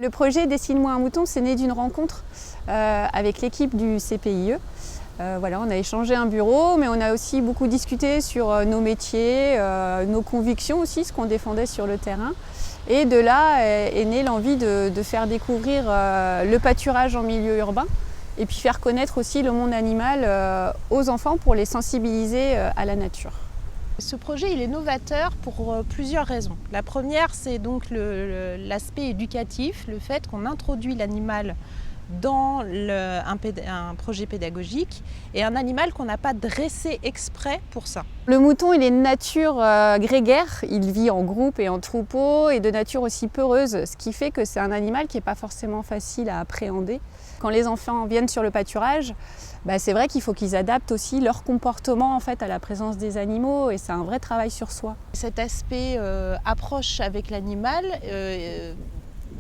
Le projet Dessine-moi un mouton, c'est né d'une rencontre avec l'équipe du CPIE. Voilà, on a échangé un bureau, mais on a aussi beaucoup discuté sur nos métiers, nos convictions aussi, ce qu'on défendait sur le terrain. Et de là est née l'envie de faire découvrir le pâturage en milieu urbain et puis faire connaître aussi le monde animal aux enfants pour les sensibiliser à la nature. Ce projet il est novateur pour plusieurs raisons. La première, c'est donc l'aspect éducatif, le fait qu'on introduit l'animal dans un projet pédagogique et un animal qu'on n'a pas dressé exprès pour ça. Le mouton, il est de nature grégaire, il vit en groupe et en troupeau et de nature aussi peureuse, ce qui fait que c'est un animal qui n'est pas forcément facile à appréhender. Quand les enfants viennent sur le pâturage, c'est vrai qu'il faut qu'ils adaptent aussi leur comportement en fait, à la présence des animaux et c'est un vrai travail sur soi. Cet aspect approche avec l'animal,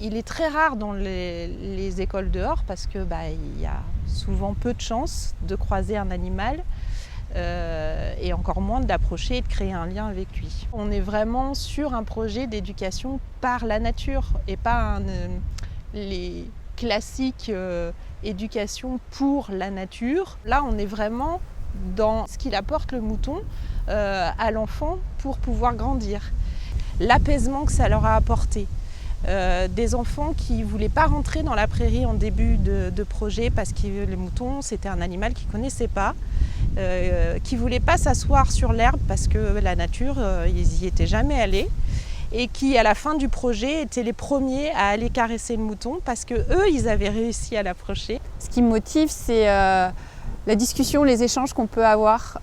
il est très rare dans les écoles dehors parce que il y a souvent peu de chances de croiser un animal et encore moins d'approcher et de créer un lien avec lui. On est vraiment sur un projet d'éducation par la nature et pas les classiques éducation pour la nature. Là, on est vraiment dans ce qu'il apporte le mouton à l'enfant pour pouvoir grandir. L'apaisement que ça leur a apporté. Des enfants qui ne voulaient pas rentrer dans la prairie en début de projet parce que le mouton c'était un animal qu'ils ne connaissaient pas, qui ne voulaient pas s'asseoir sur l'herbe parce que la nature, ils n'y étaient jamais allés et qui à la fin du projet étaient les premiers à aller caresser le mouton parce qu'eux ils avaient réussi à l'approcher. Ce qui me motive c'est la discussion, les échanges qu'on peut avoir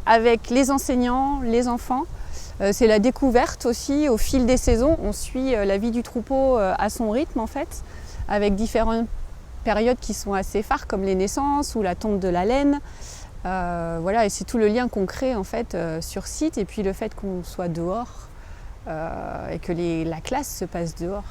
avec les enseignants, les enfants. C'est la découverte aussi au fil des saisons. On suit la vie du troupeau à son rythme en fait, avec différentes périodes qui sont assez phares comme les naissances ou la tonte de la laine. Voilà, et c'est tout le lien qu'on crée en fait sur site et puis le fait qu'on soit dehors et que la classe se passe dehors.